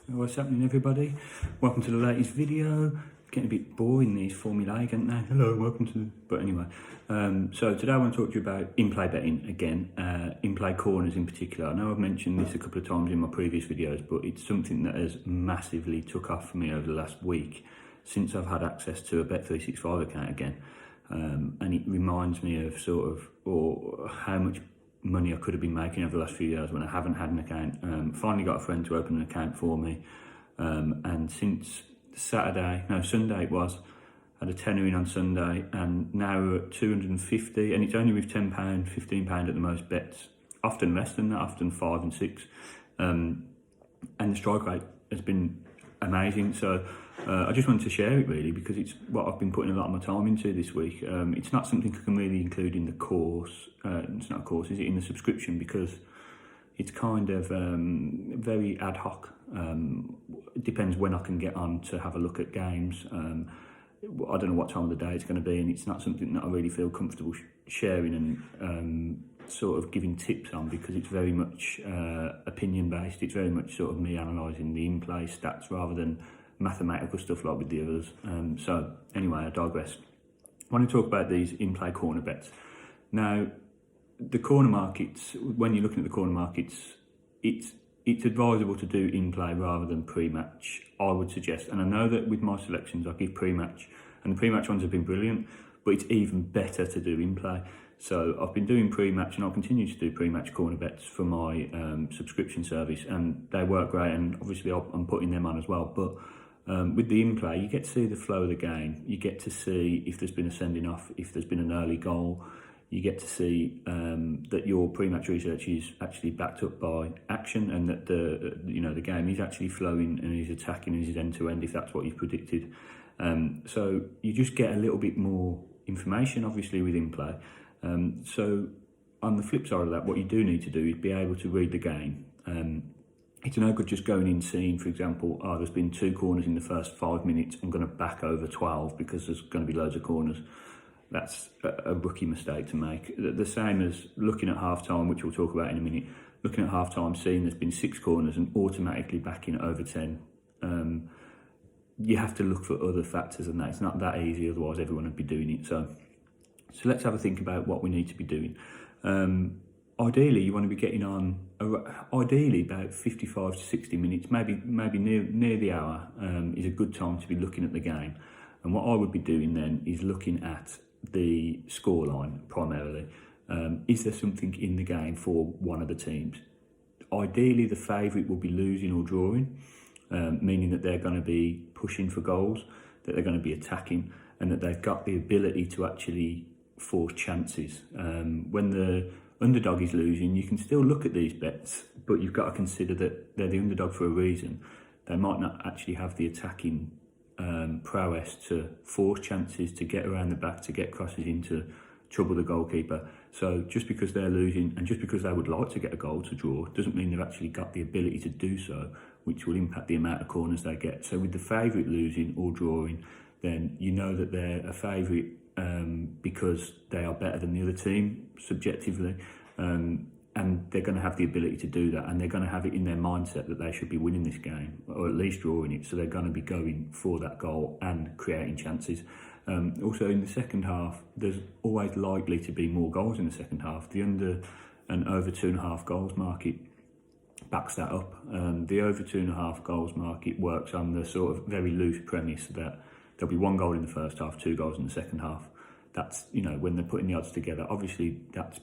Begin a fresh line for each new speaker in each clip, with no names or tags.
What's happening, everybody? Welcome to the latest video. Getting a bit boring, these formulaic, aren't they? Hello, welcome to. But anyway, so today I want to talk to you about in-play betting again, in-play corners in particular. I know I've mentioned this a couple of times in my previous videos, but it's something that has massively took off for me over the last week since I've had access to a Bet365 account again, and it reminds me of or how much money I could have been making over the last few years when I haven't had an account. Finally got a friend to open an account for me, and since Sunday it was, had a tenner in on Sunday, and now we're at 250, and it's only with £10, £15 at the most bets, often less than that, often 5 and 6, and the strike rate has been amazing. So I just wanted to share it really because it's what I've been putting a lot of my time into this week. It's not something I can really include in the course. It's not a course, is it? In the subscription, because it's kind of very ad hoc. It depends when I can get on to have a look at games. I don't know what time of the day it's going to be, and it's not something that I really feel comfortable sharing and sort of giving tips on, because it's very much opinion based. It's very much sort of me analysing the in-play stats rather than mathematical stuff like with the others. So anyway, I digress. I want to talk about these in-play corner bets. Now, the corner markets, when you're looking at the corner markets, it's advisable to do in-play rather than pre-match, I would suggest. And I know that with my selections, I give pre-match, and the pre-match ones have been brilliant, but it's even better to do in-play. So I've been doing pre-match, and I'll continue to do pre-match corner bets for my subscription service, and they work great, and obviously I'm putting them on as well. But with the in-play, you get to see the flow of the game, you get to see if there's been a sending off, if there's been an early goal, you get to see that your pre-match research is actually backed up by action, and that the game is actually flowing and is attacking and is end-to-end if that's what you've predicted. So you just get a little bit more information, obviously, with in-play. So on the flip side of that, what you do need to do is be able to read the game. It's no good just going in seeing, for example, there's been 2 corners in the first 5 minutes, I'm going to back over 12 because there's going to be loads of corners. That's a rookie mistake to make. The same as looking at half-time, which we'll talk about in a minute, looking at half-time, seeing there's been 6 corners and automatically backing over 10. You have to look for other factors than that. It's not that easy, otherwise everyone would be doing it. So let's have a think about what we need to be doing. Ideally, you want to be getting on, ideally about 55 to 60 minutes, maybe near the hour is a good time to be looking at the game. And what I would be doing then is looking at the scoreline primarily. Is there something in the game for one of the teams? Ideally, the favourite will be losing or drawing, meaning that they're going to be pushing for goals, that they're going to be attacking, and that they've got the ability to actually force chances. When the underdog is losing, you can still look at these bets, but you've got to consider that they're the underdog for a reason. They might not actually have the attacking prowess to force chances, to get around the back, to get crosses in, to trouble the goalkeeper. So just because they're losing, and just because they would like to get a goal to draw, doesn't mean they've actually got the ability to do so, which will impact the amount of corners they get. So with the favourite losing or drawing, then you know that they're a favourite because they are better than the other team subjectively, and they're going to have the ability to do that, and they're going to have it in their mindset that they should be winning this game, or at least drawing it, so they're going to be going for that goal and creating chances. Also in the second half, there's always likely to be more goals in the second half. The under and over 2.5 goals market backs that up. The over 2.5 goals market works on the sort of very loose premise that there'll be 1 goal in the first half, 2 goals in the second half. That's, when they're putting the odds together, obviously that's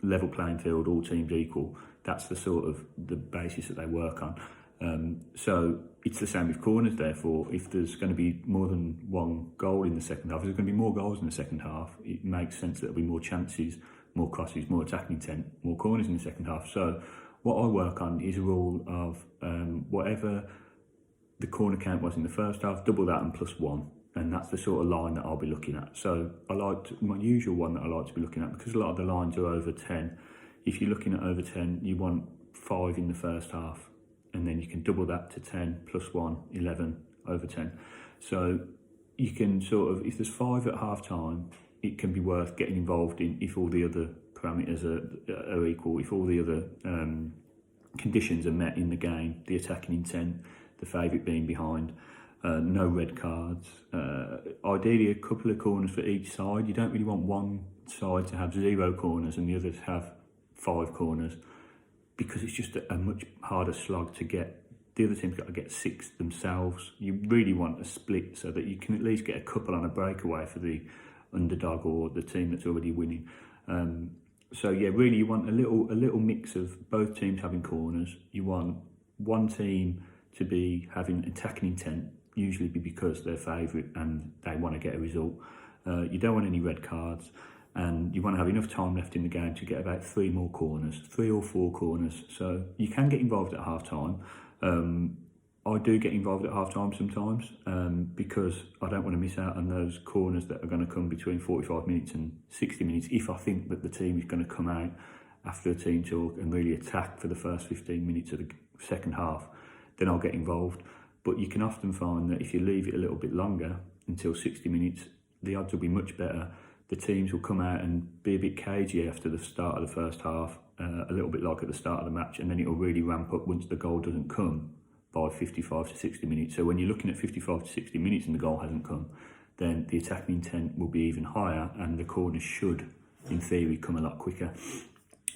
level playing field, all teams equal. That's the sort of the basis that they work on. So it's the same with corners, therefore. If there's going to be more than 1 goal in the second half, if there's going to be more goals in the second half, it makes sense that there'll be more chances, more crosses, more attacking intent, more corners in the second half. So what I work on is a rule of whatever the corner count was in the first half, double that and +1. And that's the sort of line that I'll be looking at. So my usual one that I like to be looking at, because a lot of the lines are over 10. If you're looking at over 10, you want 5 in the first half, and then you can double that to 10 +1, 11 over 10. So you can sort of, if there's 5 at half time, it can be worth getting involved in if all the other parameters are equal, if all the other conditions are met in the game, the attacking intent, the favourite being behind, no red cards, ideally a couple of corners for each side. You don't really want one side to have 0 corners and the others have 5 corners, because it's just a much harder slog to get. The other team's got to get 6 themselves. You really want a split so that you can at least get a couple on a breakaway for the underdog or the team that's already winning. So yeah, really you want a little mix of both teams having corners. You want one team to be having attacking intent, usually because they're favourite and they want to get a result. You don't want any red cards, and you want to have enough time left in the game to get about 3 more corners, 3 or 4 corners. So you can get involved at half time. I do get involved at half time sometimes because I don't want to miss out on those corners that are going to come between 45 minutes and 60 minutes. If I think that the team is going to come out after a team talk and really attack for the first 15 minutes of the second half, then I'll get involved. But you can often find that if you leave it a little bit longer, until 60 minutes, the odds will be much better. The teams will come out and be a bit cagey after the start of the first half, a little bit like at the start of the match, and then it'll really ramp up once the goal doesn't come by 55 to 60 minutes. So when you're looking at 55 to 60 minutes and the goal hasn't come, then the attacking intent will be even higher and the corners should, in theory, come a lot quicker.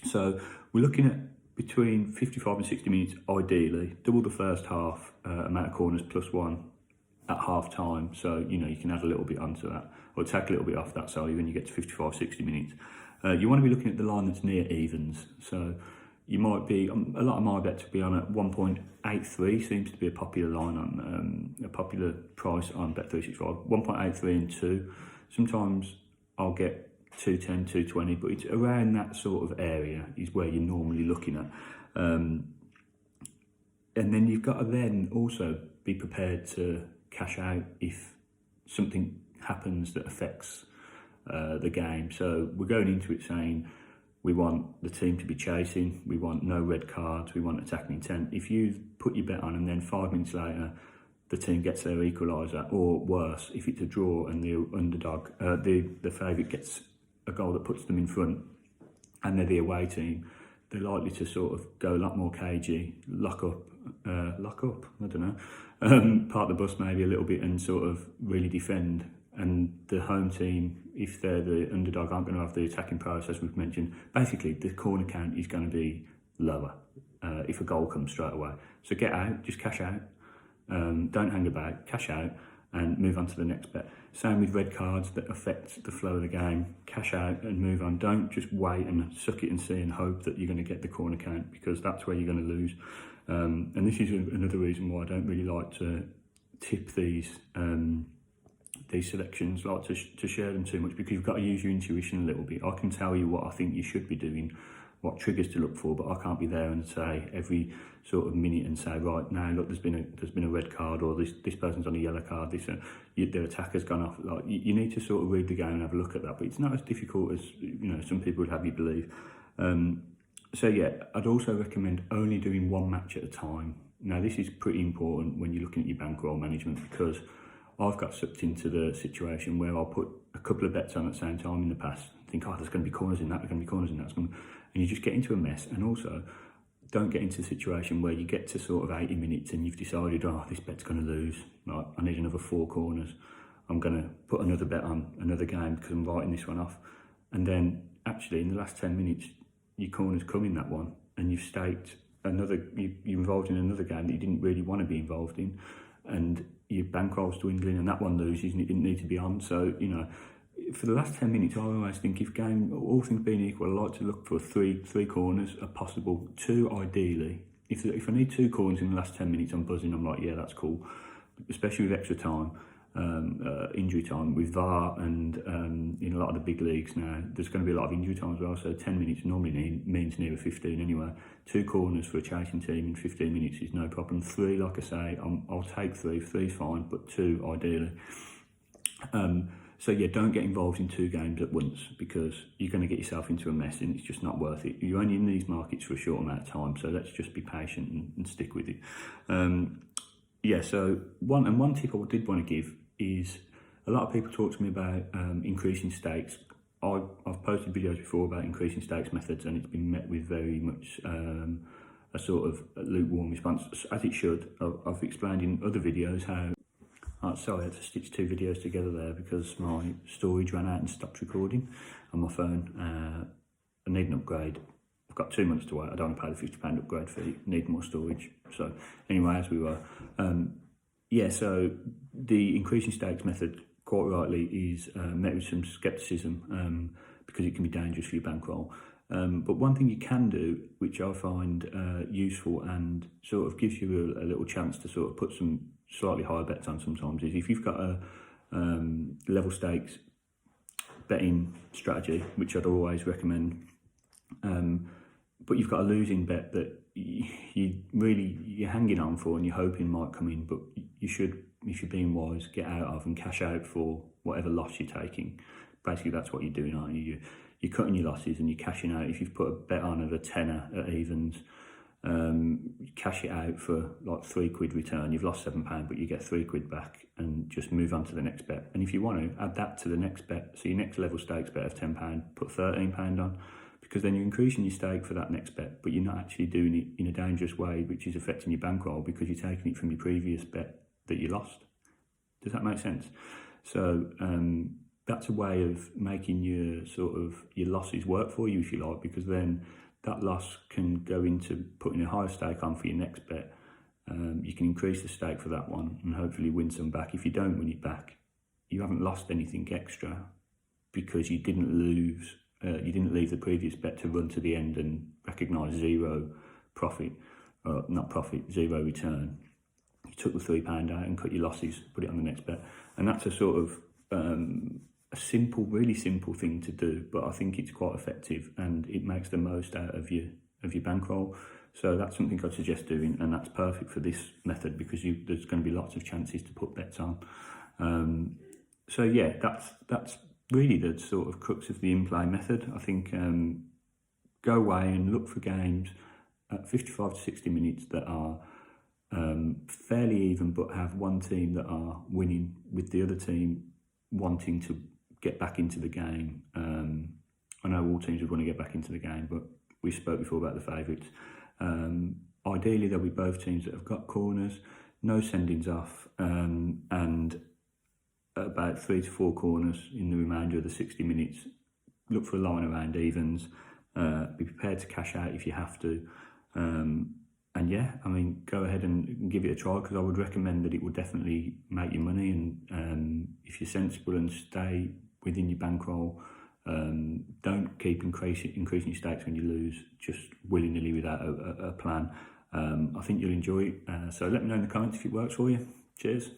So we're looking at between 55 and 60 minutes, ideally, double the first half amount of corners plus 1 at half time. So, you know, you can add a little bit onto that or take a little bit off that, sorry, when you get to 55, 60 minutes. You want to be looking at the line that's near evens. So you might be, a lot of my bets will be on at 1.83, seems to be a popular line on, a popular price on Bet365, 1.83 and 2. Sometimes I'll get 210, 220, but it's around that sort of area is where you're normally looking at. And then you've got to then also be prepared to cash out if something happens that affects the game. So we're going into it saying we want the team to be chasing, we want no red cards, we want attacking intent. If you put your bet on and then 5 minutes later the team gets their equaliser, or worse, if it's a draw and the underdog, the favourite gets a goal that puts them in front and they're the away team, they're likely to sort of go a lot more cagey, lock up, I don't know, park the bus maybe a little bit and sort of really defend. And the home team, if they're the underdog, aren't going to have the attacking prowess as we've mentioned. Basically, the corner count is going to be lower if a goal comes straight away. So get out, just cash out. Don't hang about, cash out and move on to the next bet. Same with red cards that affect the flow of the game. Cash out and move on. Don't just wait and suck it and see and hope that you're going to get the corner count, because that's where you're going to lose. And this is another reason why I don't really like to tip these selections, like to share them too much, because you've got to use your intuition a little bit. I can tell you what I think you should be doing, what triggers to look for, but I can't be there and say every sort of minute and say, right now, look, there's been a red card, or this person's on a yellow card, their attacker's gone off. Like you need to sort of read the game and have a look at that, but it's not as difficult as some people would have you believe. So yeah, I'd also recommend only doing one match at a time. Now this is pretty important when you're looking at your bankroll management, because I've got sucked into the situation where I'll put a couple of bets on at the same time in the past, think, oh, there's going to be corners in that, there's going to be corners in that, and you just get into a mess. And also, don't get into a situation where you get to sort of 80 minutes and you've decided, oh, this bet's going to lose, like, I need another 4 corners, I'm going to put another bet on another game because I'm writing this one off. And then actually in the last 10 minutes, your corners come in that one and you've staked you're involved in another game that you didn't really want to be involved in, and your bankroll's dwindling and that one loses and it didn't need to be on. So, for the last 10 minutes, I always think if game, all things being equal, I like to look for three corners are possible, 2 ideally. If I need 2 corners in the last 10 minutes, I'm buzzing, I'm like, yeah, that's cool. Especially with extra time, injury time, with VAR and in a lot of the big leagues now, there's going to be a lot of injury time as well, so 10 minutes normally means near 15 anyway. 2 corners for a chasing team in 15 minutes is no problem. 3, like I say, I'll take 3, 3's fine, but 2 ideally. So yeah, don't get involved in 2 games at once, because you're going to get yourself into a mess and it's just not worth it. You're only in these markets for a short amount of time, so let's just be patient and stick with it. Yeah, so one tip I did want to give is, a lot of people talk to me about increasing stakes. I've posted videos before about increasing stakes methods, and it's been met with very much a sort of lukewarm response, as it should. I've explained in other videos how. Oh, sorry, I had to stitch two videos together there because my storage ran out and stopped recording on my phone. I need an upgrade. I've got 2 months to wait. I don't want to pay the £50 upgrade fee. Need more storage. So anyway, as we were, yeah. So the increasing stakes method, quite rightly, is met with some scepticism because it can be dangerous for your bankroll. But one thing you can do, which I find useful and sort of gives you a little chance to sort of put some slightly higher bets on sometimes, is if you've got a level stakes betting strategy, which I'd always recommend, but you've got a losing bet that you're hanging on for and you're hoping might come in, but you should, if you're being wise, get out of and cash out for whatever loss you're taking. Basically, that's what you're doing, aren't you? You're cutting your losses and you're cashing out. If you've put a bet on of a tenner at evens, you cash it out for like £3 return. You've lost £7, but you get £3 back, and just move on to the next bet. And if you want to, add that to the next bet. So your next level stakes bet of £10, put £13 on, because then you're increasing your stake for that next bet, but you're not actually doing it in a dangerous way, which is affecting your bankroll because you're taking it from your previous bet that you lost. Does that make sense? So that's a way of making your your losses work for you, if you like, because then that loss can go into putting a higher stake on for your next bet. You can increase the stake for that one and hopefully win some back. If you don't win it back, you haven't lost anything extra because you didn't lose. You didn't leave the previous bet to run to the end and recognise zero profit, zero return. You took the £3 out and cut your losses, put it on the next bet, and that's a sort of a simple, really simple thing to do, but I think it's quite effective and it makes the most out of your bankroll. So that's something I'd suggest doing, and that's perfect for this method because there's going to be lots of chances to put bets on. So yeah, that's really the sort of crux of the in-play method. I think go away and look for games at 55 to 60 minutes that are fairly even, but have one team that are winning with the other team wanting to get back into the game. I know all teams would want to get back into the game, but we spoke before about the favourites. Ideally, there'll be both teams that have got corners, no sendings off, and about 3 to 4 corners in the remainder of the 60 minutes. Look for a line around evens. Be prepared to cash out if you have to. And yeah, I mean, go ahead and give it a try, because I would recommend that it will definitely make you money. And if you're sensible and stay within your bankroll, don't keep increasing your stakes when you lose, just willy-nilly without a plan. I think you'll enjoy it. So let me know in the comments if it works for you. Cheers.